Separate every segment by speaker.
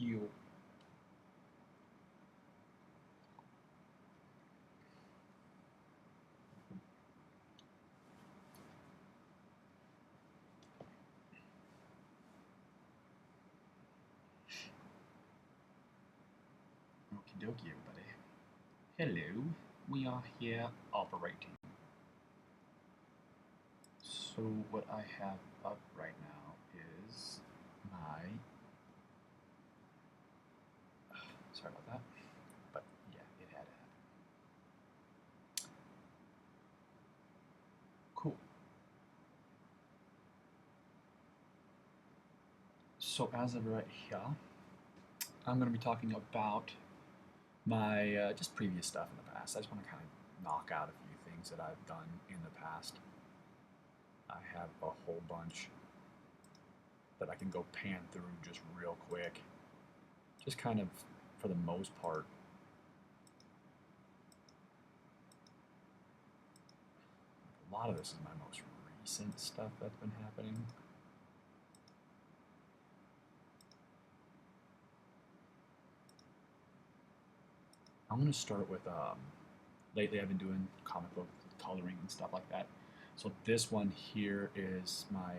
Speaker 1: dokio. Okie dokie, everybody. Hello, we are here operating. So what I have up right now is my, sorry about that, but yeah, it had to happen. Cool. So as of right here, I'm going to be talking about my just previous stuff in the past. I just want to kind of knock out a few things that I've done in the past. I have a whole bunch that I can go pan through just real quick. Just kind of, for the most part, a lot of this is my most recent stuff that's been happening. I'm going to start with, lately I've been doing comic book coloring and stuff like that. So this one here is my,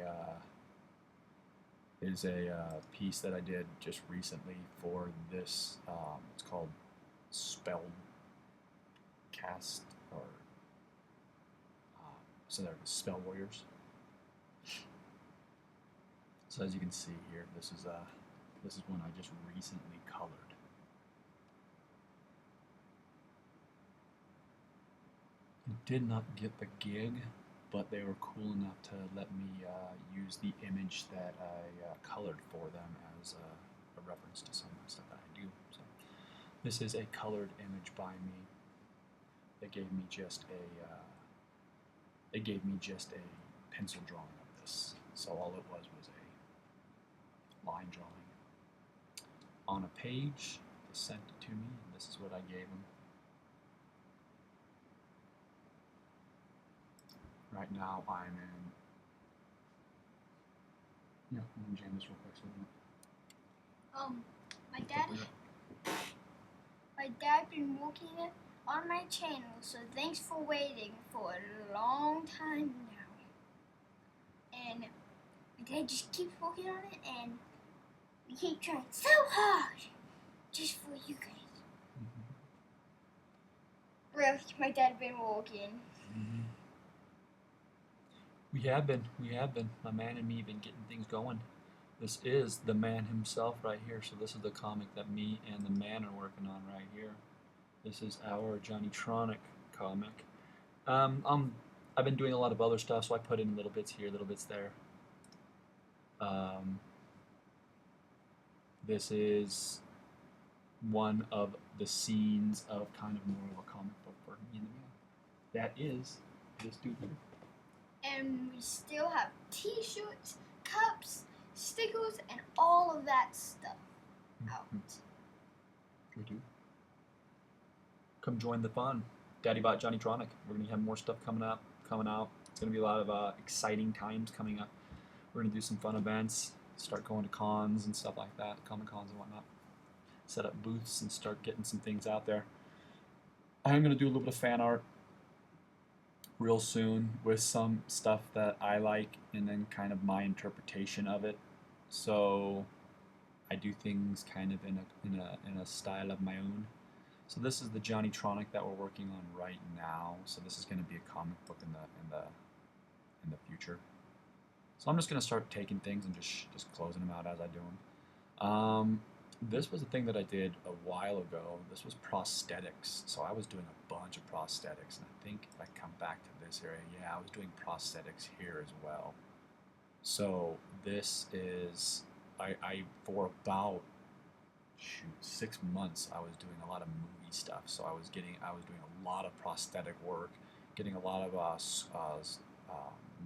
Speaker 1: is a piece that I did just recently for this, it's called Spell Cast, or, so they're Spell Warriors. So as you can see here, this is one I just recently colored. Did not get the gig, but they were cool enough to let me use the image that I colored for them as a reference to some of the stuff that I do. So this is a colored image by me. They gave me just a pencil drawing of this. So all it was a line drawing on a page. They sent it to me, and this is what I gave them. Right now I'm in, yeah, I'm gonna jam this real quick so
Speaker 2: my dad been working on my channel, so thanks for waiting for a long time now. And my dad just keeps working on it, and we keep trying so hard just for you guys. Really, my dad been working.
Speaker 1: We have been. My man and me been getting things going. This is the man himself right here. So this is the comic that me and the man are working on right here. This is our JohnnyTronic comic. I've been doing a lot of other stuff, so I put in little bits here, little bits there. This is one of the scenes of kind of more of a comic book for me and the man. That is this dude here.
Speaker 2: And we still have t-shirts, cups, stickers, and all of that stuff out.
Speaker 1: We do. Come join the fun. DaddyBot JohnnyTronic. We're going to have more stuff coming out. It's going to be a lot of exciting times coming up. We're going to do some fun events, start going to cons and stuff like that, Comic Cons and whatnot. Set up booths and start getting some things out there. I'm going to do a little bit of fan art real soon with some stuff that I like and then kind of my interpretation of it. So I do things kind of in a style of my own. So this is the JohnnyTronic that we're working on right now. So this is going to be a comic book in the future. So I'm just going to start taking things and just closing them out as I do them. This was a thing that I did a while ago. This was prosthetics. So I was doing a bunch of prosthetics, and I think if I come back to this area, yeah, I was doing prosthetics here as well. So this is, I for about 6 months I was doing a lot of movie stuff. So I was doing a lot of prosthetic work, getting a lot of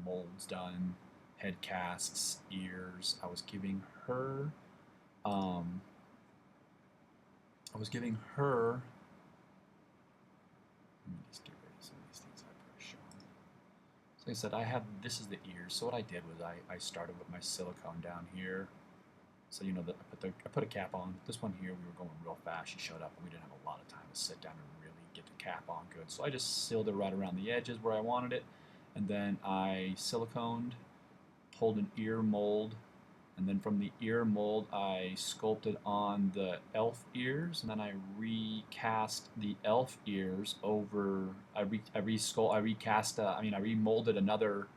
Speaker 1: molds done, head casts, ears. I was giving her let me just get rid of some of these things I've shown. So like I said, this is the ears. So what I did was I started with my silicone down here. So you know that I put a cap on. This one here, we were going real fast. She showed up, and we didn't have a lot of time to sit down and really get the cap on good. So I just sealed it right around the edges where I wanted it, and then I siliconed, pulled an ear mold, and then from the ear mold I sculpted on the elf ears, and then I recast the elf ears over. I remolded another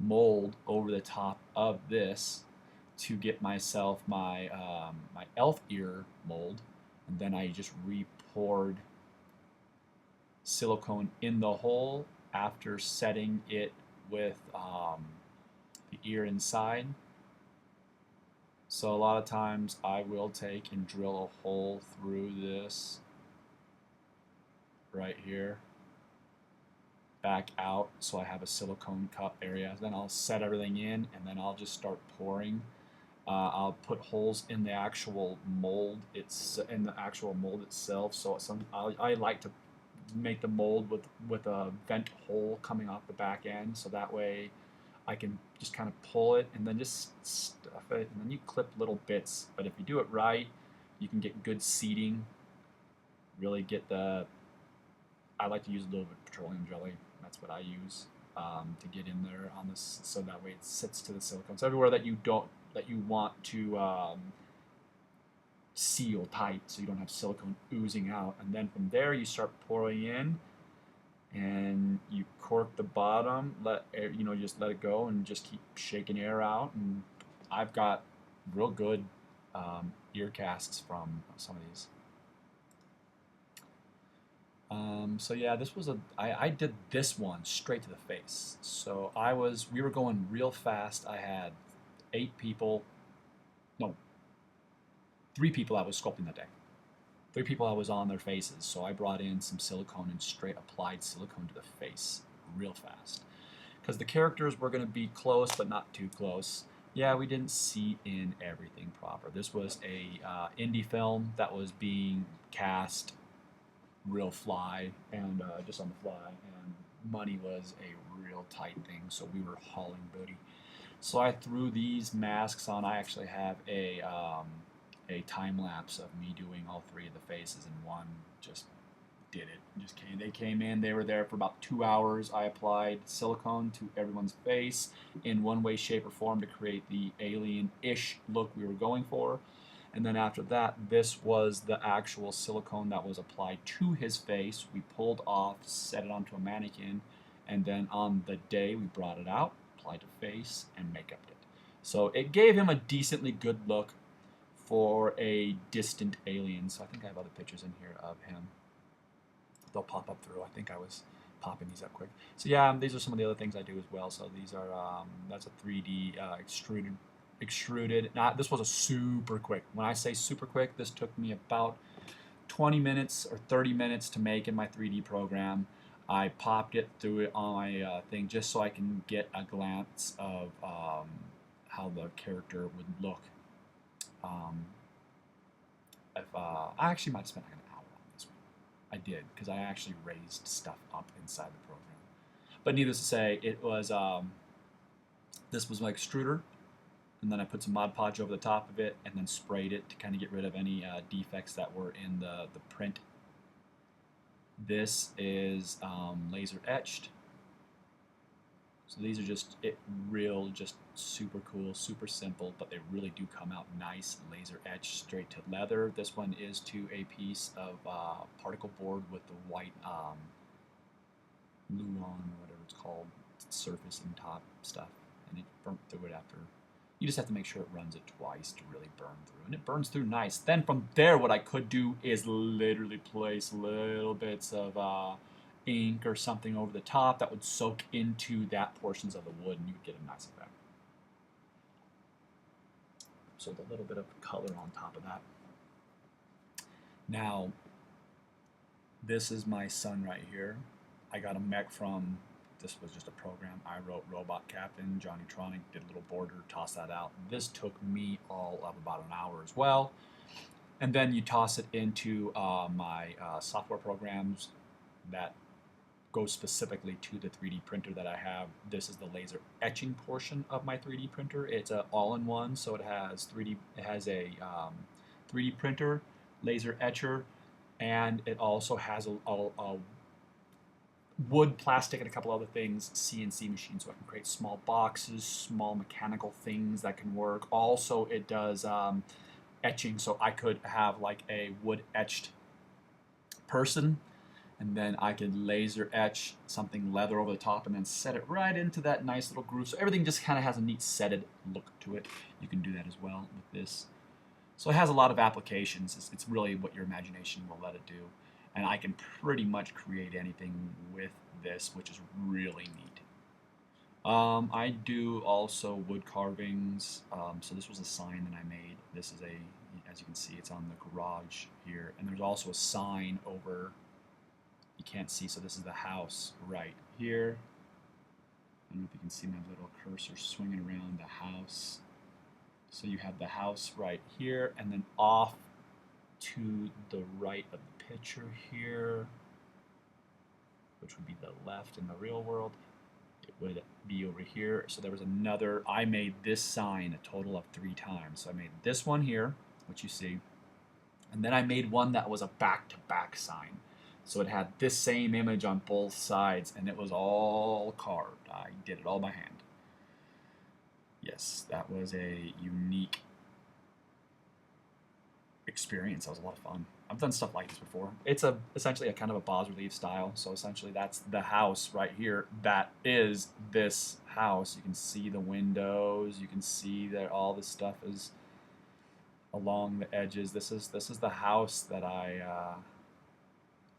Speaker 1: mold over the top of this to get myself my my elf ear mold, and then I just re-poured silicone in the hole after setting it with the ear inside. So a lot of times I will take and drill a hole through this right here, back out, so I have a silicone cup area. Then I'll set everything in, and then I'll just start pouring. I'll put holes in the actual mold. It's in the actual mold itself. So I like to make the mold with a vent hole coming off the back end, so that way I can just kind of pull it and then just stuff it, and then you clip little bits. But if you do it right, you can get good seating. Really get the. I like to use a little bit of petroleum jelly. That's what I use to get in there on this, so that way it sits to the silicone. So everywhere that you want to seal tight, so you don't have silicone oozing out. And then from there you start pouring in, and you cork the bottom. Just let it go and just keep shaking air out. And I've got real good ear casts from some of these. So yeah, I did this one straight to the face. So we were going real fast. I had 3 people I was sculpting that day. 3 people I was on their faces. So I brought in some silicone and straight applied silicone to the face real fast. Because the characters were going to be close, but not too close. Yeah, we didn't see in everything proper. This was a indie film that was being cast real fly, and just on the fly, and money was a real tight thing, so we were hauling booty. So I threw these masks on. I actually have a time lapse of me doing all 3 of the faces, and one just did it. They came in. They were there for about 2 hours. I applied silicone to everyone's face in one way, shape, or form to create the alien-ish look we were going for. And then after that, this was the actual silicone that was applied to his face. We pulled off, set it onto a mannequin, and then on the day we brought it out, applied to face, and make-upped it. So it gave him a decently good look for a distant alien. So I think I have other pictures in here of him. They'll pop up through. I think I was popping these up quick. So yeah, these are some of the other things I do as well. So these are, that's a 3D extruded. This was a super quick. When I say super quick, this took me about 20 minutes or 30 minutes to make in my 3D program. I popped it through it on my thing just so I can get a glance of how the character would look. I actually might have spent like an hour on this one. I did, because I actually raised stuff up inside the program. But needless to say, it was this was my extruder. And then I put some Mod Podge over the top of it, and then sprayed it to kind of get rid of any defects that were in the print. This is laser etched. So these are just super cool, super simple, but they really do come out nice, laser etched straight to leather. This one is to a piece of particle board with the white Luon, or whatever it's called, surface and top stuff, and it burnt through it after. You just have to make sure it runs it twice to really burn through. And it burns through nice. Then from there, what I could do is literally place little bits of ink or something over the top that would soak into that portions of the wood, and you would get a nice effect. So the little bit of color on top of that. Now, this is my son right here. I got a mech from... This was just a program. I wrote Robot Captain, JohnnyTronic, did a little border, tossed that out. This took me all of about an hour as well. And then you toss it into my software programs that goes specifically to the 3D printer that I have. This is the laser etching portion of my 3D printer. It's an all-in-one, so it has 3D. It has a 3D printer, laser etcher, and it also has a wood, plastic, and a couple other things, CNC machine, so I can create small boxes, small mechanical things that can work. Also, it does etching, so I could have like a wood etched person, and then I could laser etch something leather over the top and then set it right into that nice little groove. So everything just kind of has a neat setted look to it. You can do that as well with this. So it has a lot of applications. It's really what your imagination will let it do. And I can pretty much create anything with this, which is really neat. I do also wood carvings. So this was a sign that I made. This is as you can see, it's on the garage here. And there's also a sign over, you can't see, so this is the house right here. I don't know if you can see my little cursor swinging around the house. So you have the house right here, and then off to the right of the picture here, which would be the left in the real world, it would be over here. So there was another, I made this sign a total of 3 times. So I made this one here, which you see, and then I made one that was a back-to-back sign. So it had this same image on both sides, and it was all carved. I did it all by hand. Yes, that was a unique experience. That was a lot of fun. I've done stuff like this before. It's essentially a kind of a bas-relief style. So essentially that's the house right here. That is this house. You can see the windows. You can see that all this stuff is along the edges. This is the house that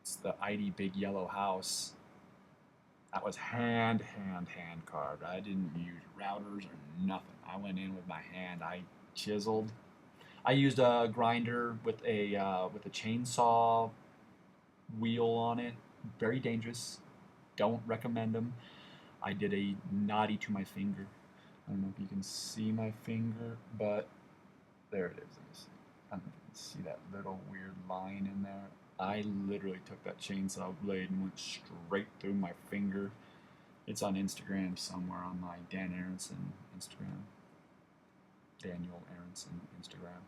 Speaker 1: it's the ID big yellow house. That was hand carved. I didn't use routers or nothing. I went in with my hand. I chiseled. I used a grinder with a chainsaw wheel on it. Very dangerous. Don't recommend them. I did a naughty to my finger. I don't know if you can see my finger, but there it is. Let me see. I don't know if you can see that little weird line in there. I literally took that chainsaw blade and went straight through my finger. It's on Instagram somewhere, on my Dan Aronson Instagram. Daniel Aronson Instagram.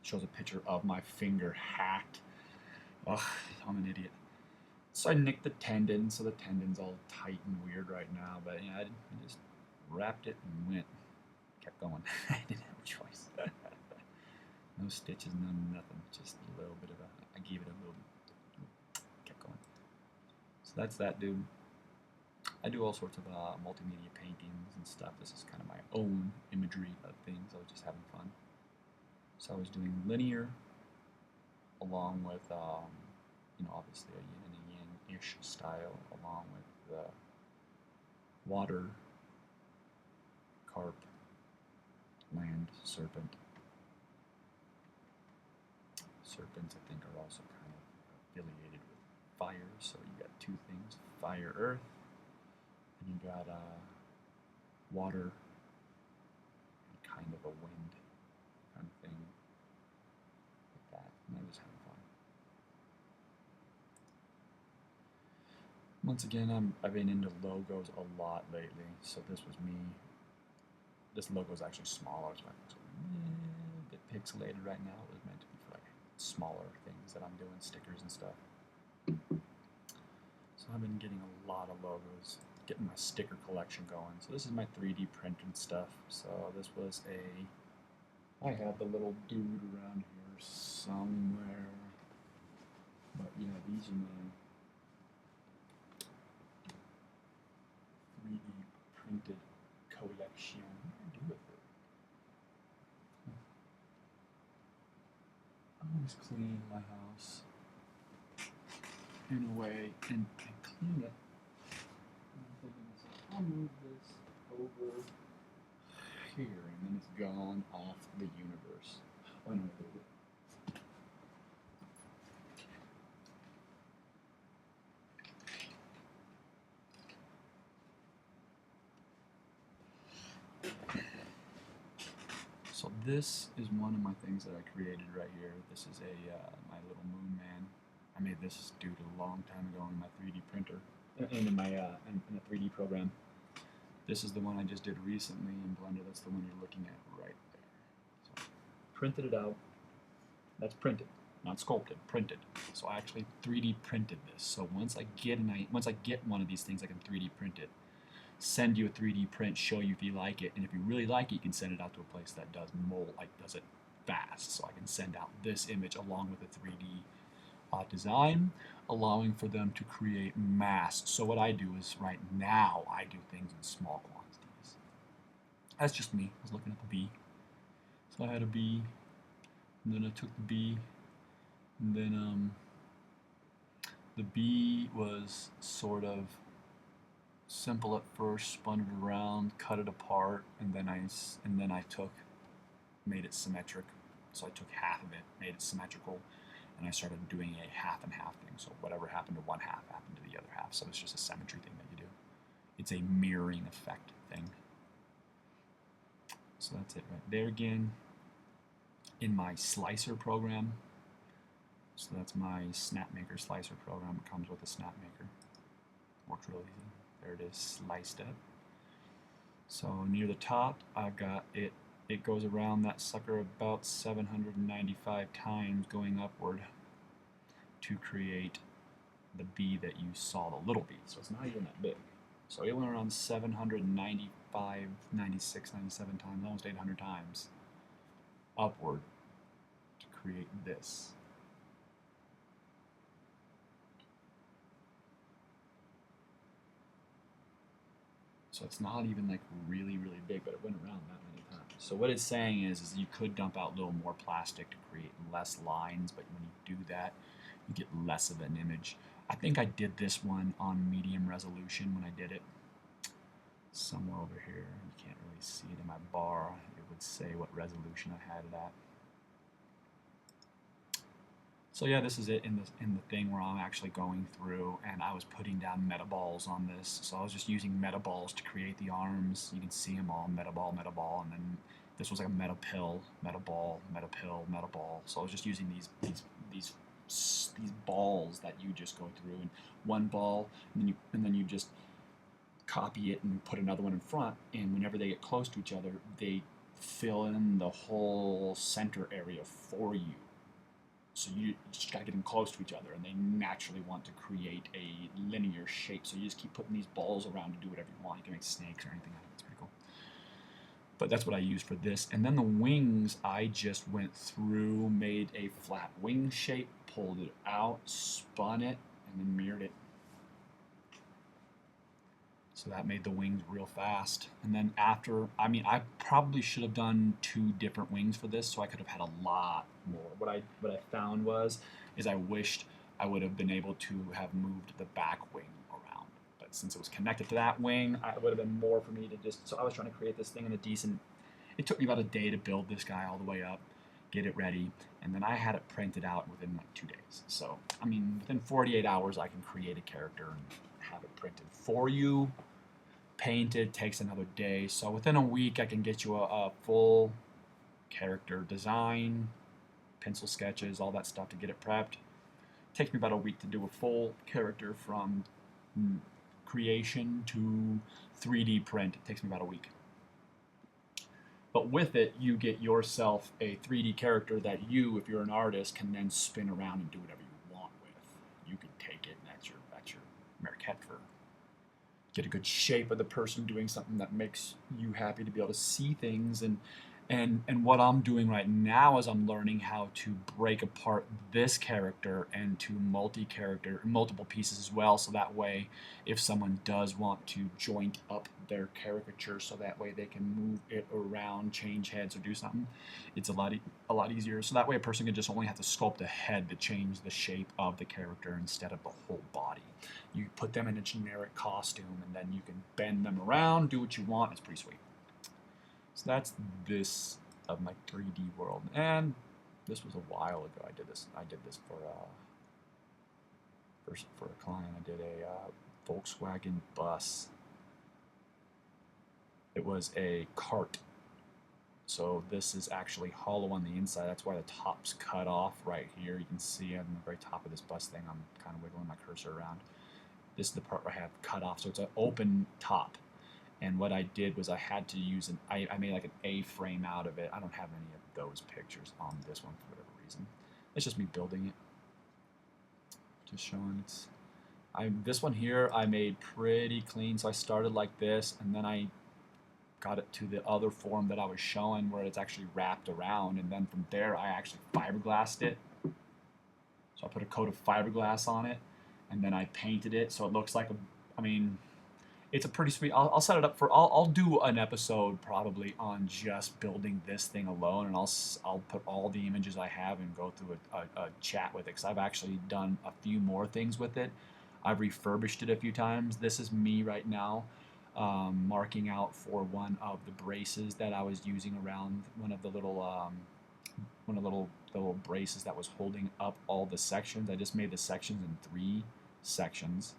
Speaker 1: Shows a picture of my finger hacked. Ugh, I'm an idiot. So I nicked the tendon, so the tendon's all tight and weird right now. But yeah, I just wrapped it and went. Kept going. I didn't have a choice. No stitches, nothing. Just a little bit of I gave it a little. Kept going. So that's that, dude. I do all sorts of multimedia paintings and stuff. This is kind of my own imagery of things. I was just having fun. So I was doing linear, along with, obviously a yin and a yang-ish style, along with the water, carp, land, serpent. Serpents, I think, are also kind of affiliated with fire. So you got 2 things: fire, earth, and you got water, and kind of a wind kind of thing like that. And I was having fun. Once again, I've been into logos a lot lately. So this was me. This logo is actually smaller, so it's a bit pixelated right now. It was meant to be for like smaller things that I'm doing, stickers and stuff. So I've been getting a lot of logos, getting my sticker collection going. So this is my 3D printed stuff. So this was I had the little dude around here somewhere. But yeah, these are my 3D printed collection. What do I do with it? I always clean my house in a way and clean it. And I'm thinking, I'll move this over here, and then it's gone off the universe. Why not do it? So this is one of my things that I created right here. This is my little moon man. I made this dude a long time ago in my 3D printer and in my in a 3D program. This is the one I just did recently in Blender. That's the one you're looking at right there. So printed it out. That's printed, not sculpted, printed. So I actually 3D printed this. So once I get one of these things, I can 3D print it, send you a 3D print, show you if you like it, and if you really like it, you can send it out to a place that does mold, like does it fast. So I can send out this image along with a 3D design, allowing for them to create masks. So what I do is right now I do things in small quantities. That's just me. I was looking at the bee. So I had a bee, and then I took the bee, and then the bee was sort of simple at first, spun it around, cut it apart, and then I made it symmetric. So I took half of it, made it symmetrical, and I started doing a half and half thing. So whatever happened to one half happened to the other half. So it's just a symmetry thing that you do. It's a mirroring effect thing. So that's it right there again. In my slicer program. So that's my SnapMaker slicer program. It comes with a SnapMaker. Works really easy. There it is, sliced up. So near the top, I've got it. It goes around that sucker about 795 times going upward to create the bee that you saw, the little bee. So it's not even that big. So it went around 795, 96, 97 times, almost 800 times upward to create this. So it's not even like really, really big, but it went around that many times. So what it's saying is you could dump out a little more plastic to create less lines, but when you do that, you get less of an image. I think I did this one on medium resolution when I did it. Somewhere over here, you can't really see it in my bar. It would say what resolution I had it at. So yeah, this is it in the thing where I'm actually going through, and I was putting down meta balls on this. So I was just using meta balls to create the arms. You can see them all, meta ball, and then this was like a meta pill, meta ball, meta pill, meta ball. So I was just using these balls that you just go through, and one ball, and then you just copy it and put another one in front, and whenever they get close to each other, they fill in the whole center area for you. So you just gotta get them close to each other, and they naturally want to create a linear shape. So you just keep putting these balls around to do whatever you want. You can make snakes or anything out of it. It's pretty cool. But that's what I used for this. And then the wings, I just went through, made a flat wing shape, pulled it out, spun it, and then mirrored it. So that made the wings real fast. And then after, I mean, I probably should have done 2 different wings for this, so I could have had a lot more. What I found is I wished I would have been able to have moved the back wing around. But since it was connected to that wing, it would have been more for me to just, so I was trying to create this thing in a decent, it took me about a day to build this guy all the way up, get it ready, and then I had it printed out within like 2 days. So, I mean, within 48 hours, I can create a character and have it printed for you. Painted takes another day, so within a week I can get you a full character design, pencil sketches, all that stuff to get it prepped. Takes me about a week to do a full character from creation to 3D print. It takes me about a week. But with it, you get yourself a 3D character that you, if you're an artist, can then spin around and do whatever you want with. You can take it, and that's your maquette for get a good shape of the person doing something that makes you happy to be able to see things. And what I'm doing right now is I'm learning how to break apart this character into multiple pieces as well, so that way if someone does want to joint up their caricature so that way they can move it around, change heads or do something, it's a lot easier. So that way a person can just only have to sculpt a head to change the shape of the character instead of the whole body. You put them in a generic costume and then you can bend them around, do what you want. It's pretty sweet. So that's this of my 3D world, and this was a while ago. I did this for a client. I did a Volkswagen bus. It was a cart So this is actually hollow on the inside. That's why the top's cut off right here. You can see on the very top of this bus thing, I'm kind of wiggling my cursor around. This is the part where I have cut off, so it's an open top. And what I did was I had to use I made like an A-frame out of it. I don't have any of those pictures on this one for whatever reason. It's just me building it. Just showing it's, this one here I made pretty clean. So I started like this, and then I got it to the other form that I was showing where it's actually wrapped around, and then from there I actually fiberglassed it. So I put a coat of fiberglass on it, and then I painted it so it looks like a, I mean, it's a pretty sweet, I'll set it up for, I'll do an episode probably on just building this thing alone, and I'll put all the images I have and go through a chat with it, because I've actually done a few more things with it. I've refurbished it a few times. This is me right now marking out for one of the braces that I was using around one of the little braces that was holding up all the sections. I just made the sections in 3 sections: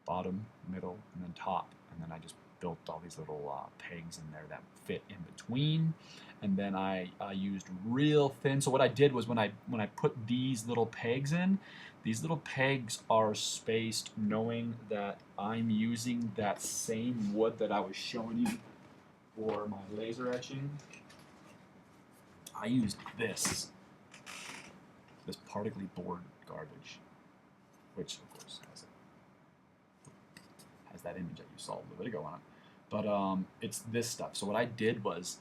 Speaker 1: bottom, middle, and then top. And then I just built all these little pegs in there that fit in between. And then I used real thin. So what I did was when I put these little pegs in, these little pegs are spaced knowing that I'm using that same wood that I was showing you for my laser etching. I used this particly board garbage, which of course has that image that you saw a little bit ago on it. But it's this stuff. So what I did was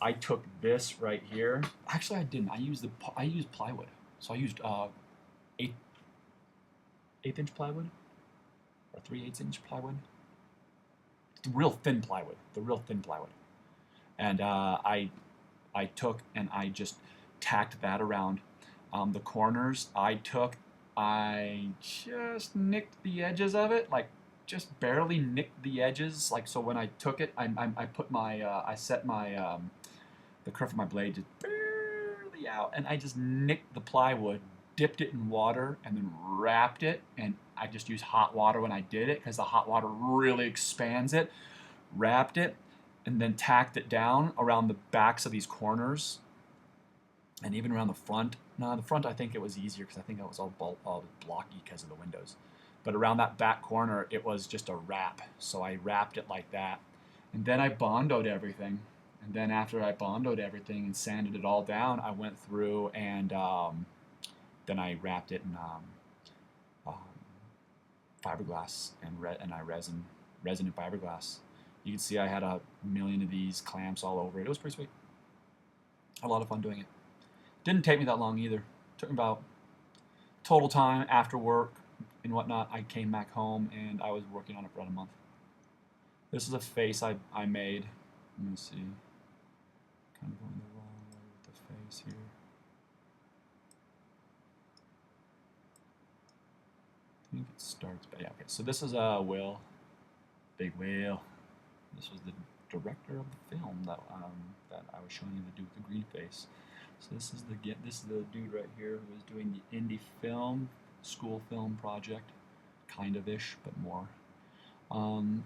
Speaker 1: I took this right here. Actually, I didn't. I used plywood. So I used 1/8 inch plywood or 3/8 inch plywood. The real thin plywood. And I took and I just tacked that around. The corners I just nicked the edges of it, like just barely nicked the edges. Like, so when I took it, I put my I set my the curve of my blade just barely out, and I just nicked the plywood, dipped it in water, and then wrapped it. And I just used hot water when I did it because the hot water really expands it. Wrapped it, and then tacked it down around the backs of these corners, and even around the front. No, the front I think it was easier because I think it was all blocky because of the windows. But around that back corner, it was just a wrap. So I wrapped it like that, and then I bondoed everything. And then after I bondoed everything and sanded it all down, I went through and then I wrapped it in fiberglass and I resin and fiberglass. You can see I had a million of these clamps all over it. It was pretty sweet. A lot of fun doing it. Didn't take me that long either. Took me about total time after work and whatnot. I came back home and I was working on it for about a month. This is a face I made. Let me see. Kind of going the wrong way with the face here. I think it starts, but yeah, okay. So this is Will, Big Will. This was the director of the film that I was showing you the dude with the green face. So this is the dude right here who is doing the indie film, school film project, kind of ish, but more.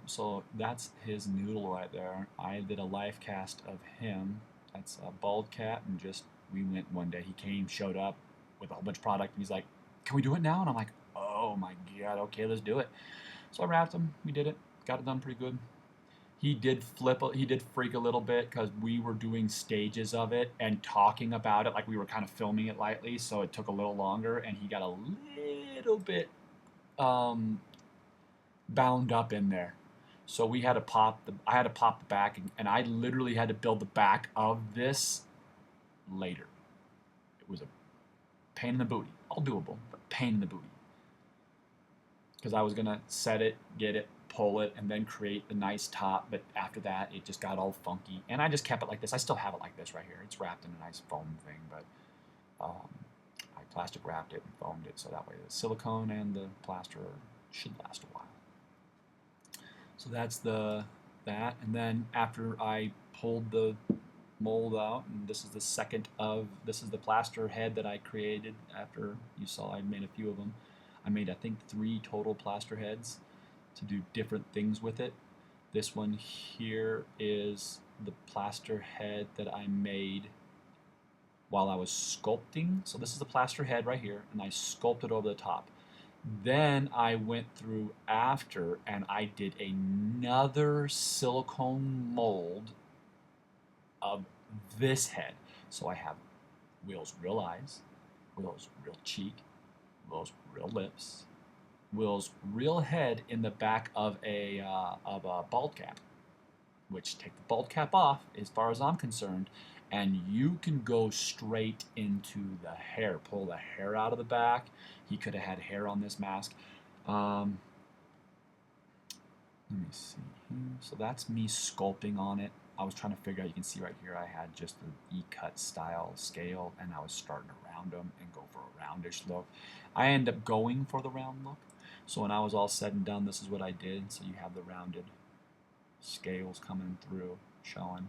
Speaker 1: So that's his noodle right there. I did a live cast of him. That's a bald cat, and just we went one day. He came, showed up with a whole bunch of product, and he's like, "Can we do it now?" And I'm like, "Oh my god, okay, let's do it." So I wrapped him. We did it. Got it done pretty good. He did freak a little bit because we were doing stages of it and talking about it like we were kind of filming it lightly, so it took a little longer, and he got a little bit bound up in there. So we had to I had to pop the back, and I literally had to build the back of this later. It was a pain in the booty. All doable, but pain in the booty. Because I was gonna set it, get it, pull it, and then create the nice top, but after that it just got all funky, and I just kept it like this. I still have it like this right here. It's wrapped in a nice foam thing, but I plastic wrapped it and foamed it so that way the silicone and the plaster should last a while. So that's that, and then after I pulled the mold out, and this is the plaster head that I created after you saw I made a few of them. I made I think 3 total plaster heads to do different things with it. This one here is the plaster head that I made while I was sculpting. So this is the plaster head right here, and I sculpted over the top. Then I went through after and I did another silicone mold of this head. So I have Will's real eyes, Will's real cheek, Will's real lips, Will's real head in the back of a bald cap. Which, take the bald cap off, as far as I'm concerned, and you can go straight into the hair. Pull the hair out of the back. He could have had hair on this mask. Let me see here. So that's me sculpting on it. I was trying to figure out, you can see right here, I had just the E-cut style scale, and I was starting to round them and go for a roundish look. I end up going for the round look. So when I was all said and done, this is what I did. So you have the rounded scales coming through, showing,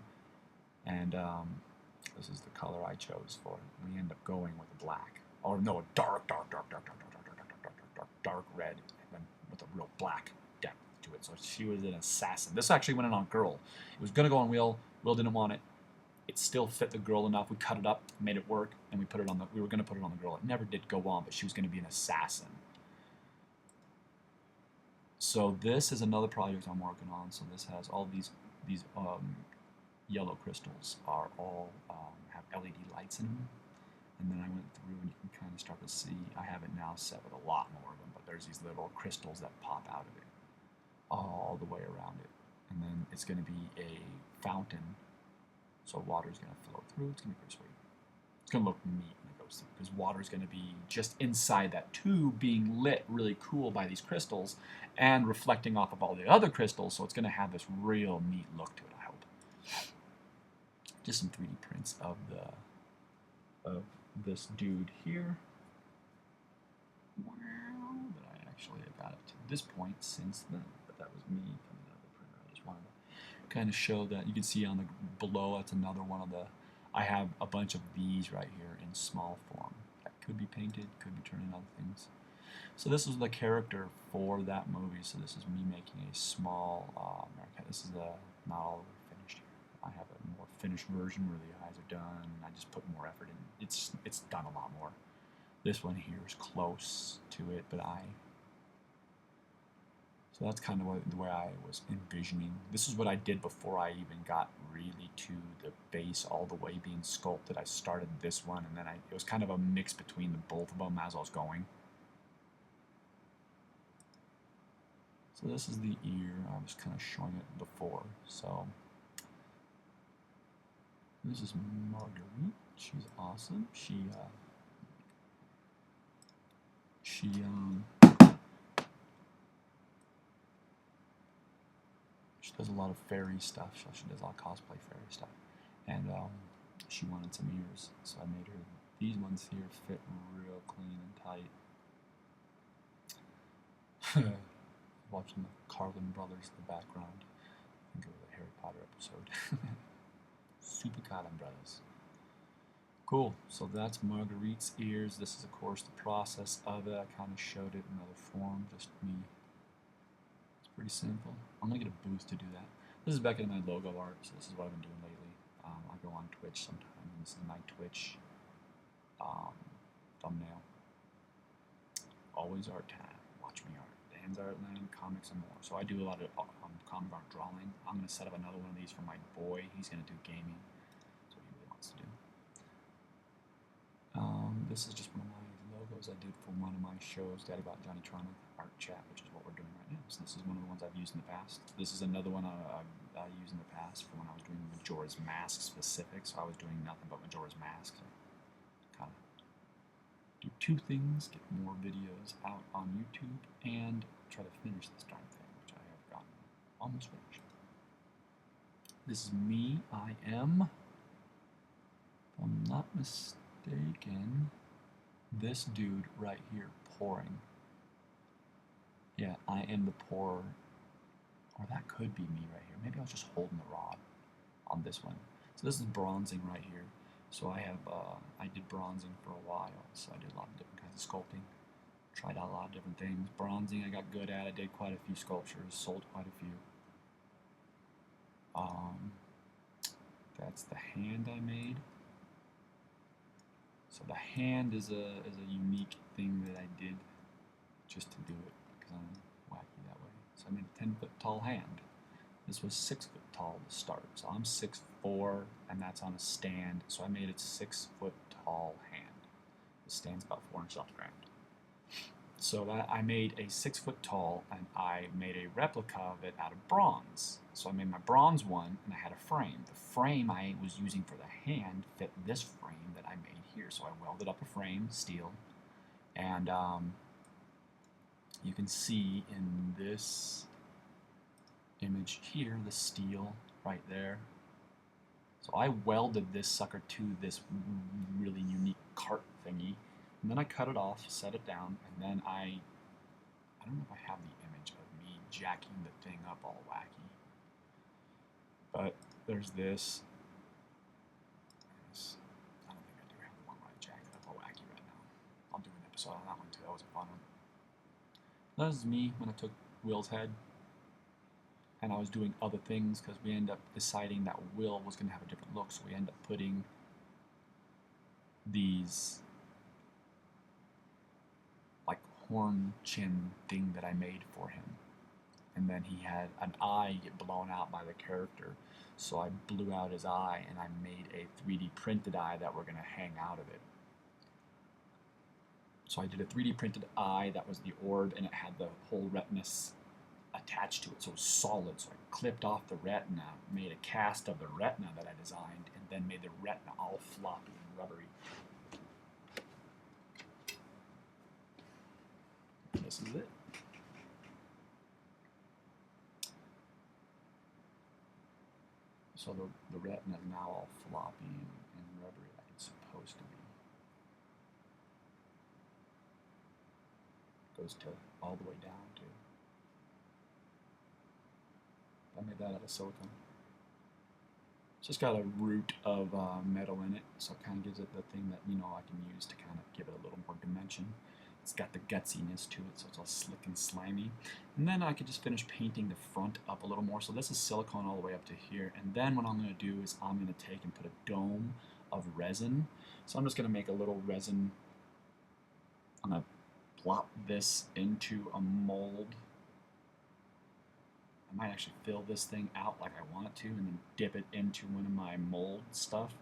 Speaker 1: and this is the color I chose for it. We end up going with a black, or no, a dark red, and with a real black depth to it. So she was an assassin. This actually went in on girl. It was gonna go on Will. Will didn't want it. It still fit the girl enough. We cut it up, made it work, and we put it on the. We were gonna put it on the girl. It never did go on, but she was gonna be an assassin. So this is another project I'm working on. So this has all these yellow crystals are all have LED lights in them. And then I went through and you can kind of start to see, I have it now set with a lot more of them, but there's these little crystals that pop out of it all the way around it. And then it's going to be a fountain, so water is going to flow through. It's going to be pretty sweet. It's going to look neat when it goes through, because water is going to be just inside that tube being lit really cool by these crystals and reflecting off of all the other crystals, so it's going to have this real neat look to it, I hope. Just some 3D prints of this dude here. Wow, but I actually got it to this point since then, but that was me coming out of the printer. I just wanted to kind of show that. You can see on the below, that's another one of the, I have a bunch of these right here in small form that could be painted, could be turned into other things. So this is the character for that movie. So this is me making a small this is not all the way finished here. I have a more finished version where the eyes are done. I just put more effort in. It's done a lot more. This one here is close to it, but so that's kind of the way I was envisioning. This is what I did before I even got really to the base all the way being sculpted. I started this one, and then it was kind of a mix between the both of them as I was going. So this is the ear. I was kind of showing it before. So this is Marguerite. She's awesome. She does a lot of fairy stuff. She does a lot of cosplay fairy stuff, and she wanted some ears, so I made her. These ones here fit real clean and tight. Watching the Carlin brothers in the background. I think it was a Harry Potter episode. Super Carlin brothers. Cool. So that's Marguerite's ears. This is, of course, the process of it. I kind of showed it in another form, just me. It's pretty simple. I'm going to get a booth to do that. This is back in my logo art, so this is what I've been doing lately. I go on Twitch sometimes. This is my Twitch thumbnail. Always art time. Watch me art. Dan's Artland, comics, and more. So I do a lot of comic art drawing. I'm going to set up another one of these for my boy. He's going to do gaming. That's what he really wants to do. This is just one of my logos I did for one of my shows, DaddyBot JohnnyTronic Art Chat, which is what we're doing right now. So this is one of the ones I've used in the past. This is another one I used in the past for when I was doing Majora's Mask specific. So I was doing nothing but Majora's Mask. So kind of do two things, get more videos out on YouTube, and try to finish this darn thing, which I have gotten almost finished. This is me. I am, if I'm not mistaken, this dude right here pouring. Yeah, I am the pourer. Or that could be me right here. Maybe I was just holding the rod on this one. So this is bronzing right here. So I have, I did bronzing for a while, so I did a lot of different kinds of sculpting. Tried out a lot of different things. Bronzing I got good at. I did quite a few sculptures, sold quite a few. That's the hand I made. So the hand is a unique thing that I did just to do it because I'm wacky that way. So I made a 10-foot tall hand. This was 6 foot tall to start. So I'm 6'4", and that's on a stand. So I made it 6 foot tall hand. The stand's about 4 inches off the ground. So that I made a 6 foot tall, and I made a replica of it out of bronze. So I made my bronze one, and I had a frame. The frame I was using for the hand fit this frame that I made here. So I welded up a frame, steel, and you can see in this image here, the steel right there. So I welded this sucker to this really unique cart thingy, and then I cut it off, set it down, and then I don't know if I have the image of me jacking the thing up all wacky, but there's this. I don't think I do have the one where I jacked it up all wacky right now. I'll do an episode on that one too. That was a fun one. That is me when I took Will's head, and I was doing other things because we ended up deciding that Will was going to have a different look, so we ended up putting these like horn chin thing that I made for him, and then he had an eye get blown out by the character, so I blew out his eye and I made a 3D printed eye that we're going to hang out of it. So I did a 3D printed eye that was the orb, and it had the whole retina attached to it, so it was solid. So I clipped off the retina, made a cast of the retina that I designed, and then made the retina all floppy and rubbery. This is it. So the retina is now all floppy and rubbery like it's supposed to be. Goes to all the way down too. I made that out of silicone. It's just got a root of metal in it, so it kind of gives it the thing that I can use to kind of give it a little more dimension. It's got the gutsiness to it, so it's all slick and slimy. And then I could just finish painting the front up a little more. So this is silicone all the way up to here. And then what I'm going to do is I'm going to take and put a dome of resin. So I'm just going to make a little resin. I'm going to plop this into a mold. I might actually fill this thing out like I want it to, and then dip it into one of my mold stuff,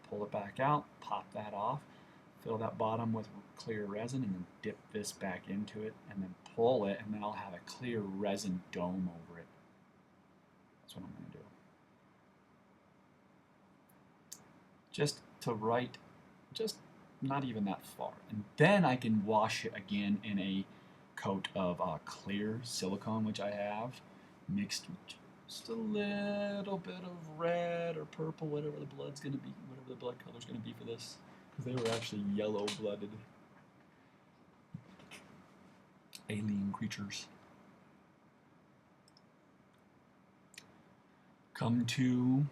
Speaker 1: pull it back out, pop that off, fill that bottom with clear resin, and then dip this back into it, and then pull it, and then I'll have a clear resin dome over it. That's what I'm going to do. Just to right, just not even that far. And then I can wash it again in a coat of clear silicone, which I have, mixed with just a little bit of red or purple, whatever the blood's going to be, whatever the blood color's going to be for this, because they were actually yellow-blooded alien creatures. Come to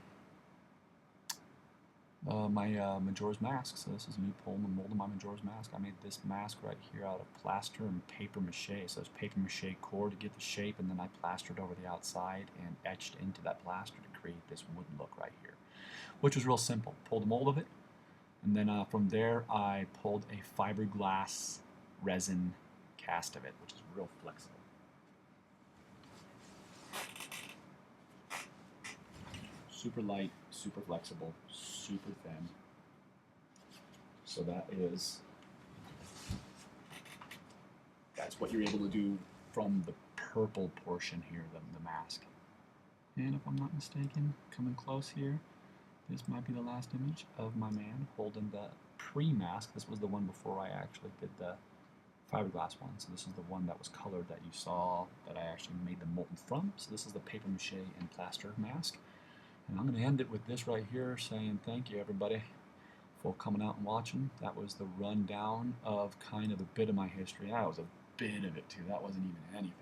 Speaker 1: my Majora's Mask. So this is me pulling the mold of my Majora's Mask. I made this mask right here out of plaster and paper mache. So it's paper mache core to get the shape, and then I plastered over the outside and etched into that plaster to create this wood look right here, which was real simple. Pulled a mold of it, and then from there I pulled a fiberglass resin cast of it, which is real flexible. Super light, super flexible, super thin. So that's what you're able to do from the purple portion here, the mask. And if I'm not mistaken, coming close here, this might be the last image of my man holding the pre-mask. This was the one before I actually did the fiberglass one. So this is the one that was colored that you saw that I actually made the molten from. So this is the paper mache and plaster mask. And I'm going to end it with this right here, saying thank you everybody for coming out and watching. That was the rundown of kind of a bit of my history. That was a bit of it too. That wasn't even anything.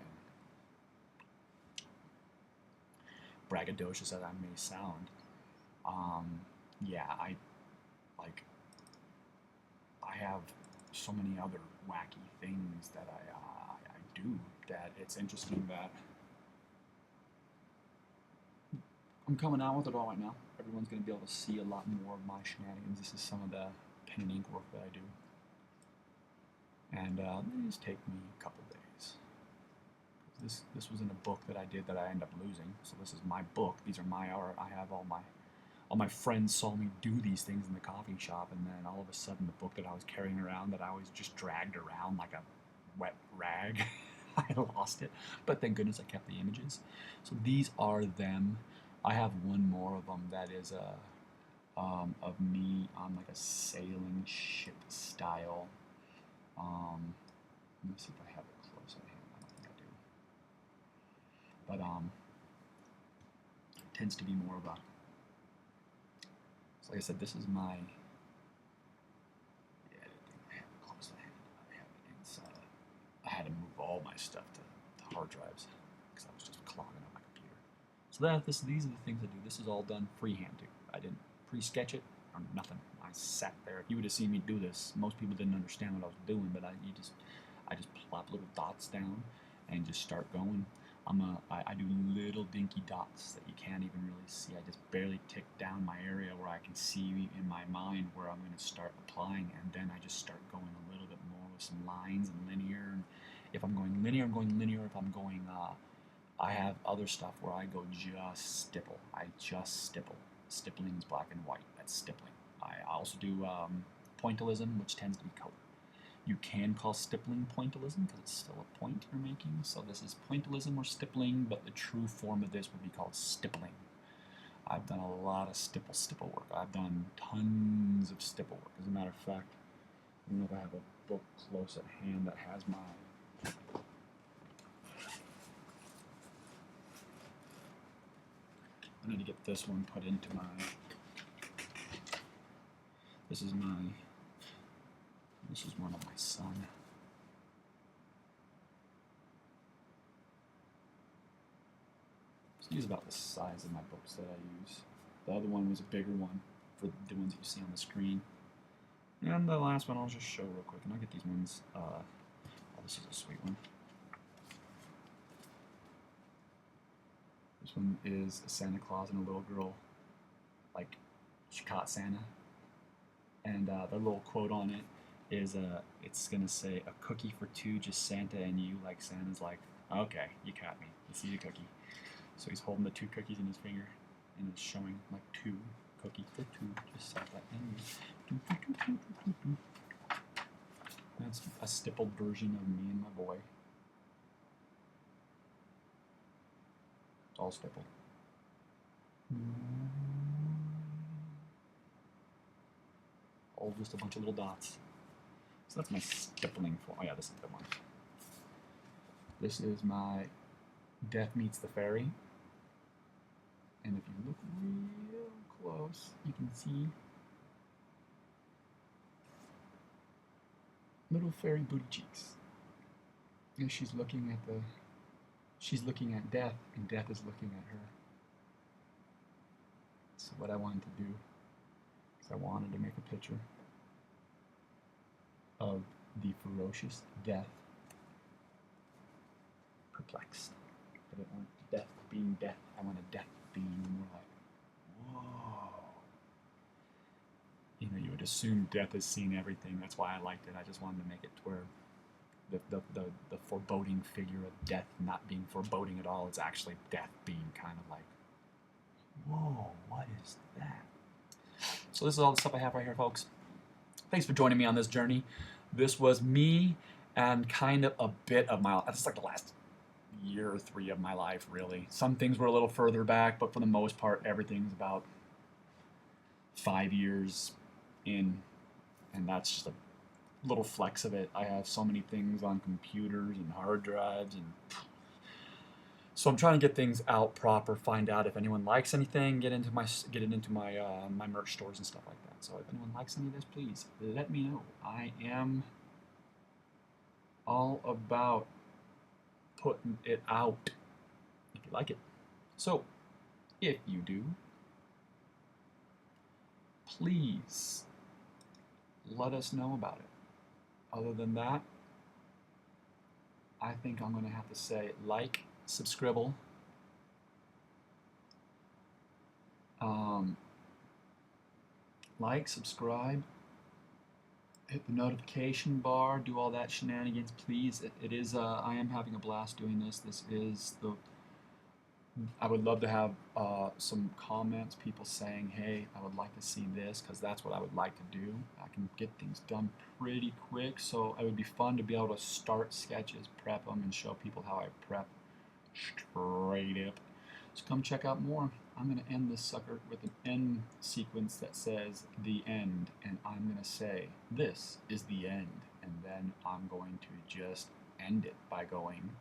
Speaker 1: Braggadocious as I may sound. Yeah, I have so many other wacky things that I do that it's interesting that I'm coming out with it all right now. Everyone's going to be able to see a lot more of my shenanigans. This is some of the pen and ink work that I do. And these take me a couple days. This was in a book that I did that I ended up losing. So this is my book. These are my art. I have all my friends saw me do these things in the coffee shop, and then all of a sudden the book that I was carrying around that I always just dragged around like a wet rag, I lost it. But thank goodness I kept the images. So these are them. I have one more of them that is of me on like a sailing ship style. Let me see if I have it close at hand. I don't think I do. But it tends to be more of a. So like I said, this is my. Yeah, I didn't think I have it close at hand. I have it inside. I had to move all my stuff to hard drives because I was just clogging up my computer. So these are the things I do. This is all done freehand too. I didn't pre-sketch it or nothing. I sat there. If you would have seen me do this, most people didn't understand what I was doing, but I just plop little dots down and just start going. I do little dinky dots that you can't even really see. I just barely tick down my area where I can see in my mind where I'm going to start applying, and then I just start going a little bit more with some lines and linear. And if I'm going linear, I'm going linear. If I'm going, I have other stuff where I go just stipple. I just stipple. Stippling is black and white. That's stippling. I also do pointillism, which tends to be color. You can call stippling pointillism because it's still a point you're making. So this is pointillism or stippling, but the true form of this would be called stippling. I've done a lot of stipple work. I've done tons of stipple work. As a matter of fact, I don't know if I have a book close at hand that has my. I need to get this one put into my. This is one of my son. So these are about the size of my books that I use. The other one was a bigger one for the ones that you see on the screen. And the last one I'll just show real quick, and I'll get these ones. Oh, this is a sweet one. This one is a Santa Claus and a little girl, like she caught Santa. And the little quote on it is it's gonna say, "A cookie for two, just Santa and you." Like Santa's like, "Okay, you caught me. Let's eat a cookie." So he's holding the 2 cookies in his finger, and it's showing like 2 cookie for 2, just Santa and you. That's a stippled version of me and my boy. It's all stippled. All just a bunch of little dots. So that's my stippling form. Oh yeah, this is the one. This is my Death Meets the Fairy. And if you look real close, you can see little fairy booty cheeks. And she's looking at death, and death is looking at her. So what I wanted to do is I wanted to make a picture of the ferocious death, perplexed. I didn't want death being death. I wanted death being more like, whoa. You know, you would assume death has seen everything. That's why I liked it. I just wanted to make it to where the foreboding figure of death not being foreboding at all. It's actually death being kind of like, whoa, what is that? So this is all the stuff I have right here, folks. Thanks for joining me on this journey. This was me and kind of a bit of my life. This is like the last year or 3 of my life, really. Some things were a little further back, but for the most part, everything's about 5 years in, and that's just a little flex of it. I have so many things on computers and hard drives, and so I'm trying to get things out proper, find out if anyone likes anything, get it into my my merch stores and stuff like that. So if anyone likes any of this, please let me know. I am all about putting it out if you like it. So if you do, please let us know about it. Other than that, I think I'm going to have to say like, subscribe, Like, subscribe, hit the notification bar, do all that shenanigans, please. It is, I am having a blast doing this. This is I would love to have some comments, people saying, hey, I would like to see this, because that's what I would like to do. I can get things done pretty quick, so it would be fun to be able to start sketches, prep them, and show people how I prep straight up. So come check out more. I'm going to end this sucker with an end sequence that says the end, and I'm going to say this is the end, and then I'm going to just end it by going,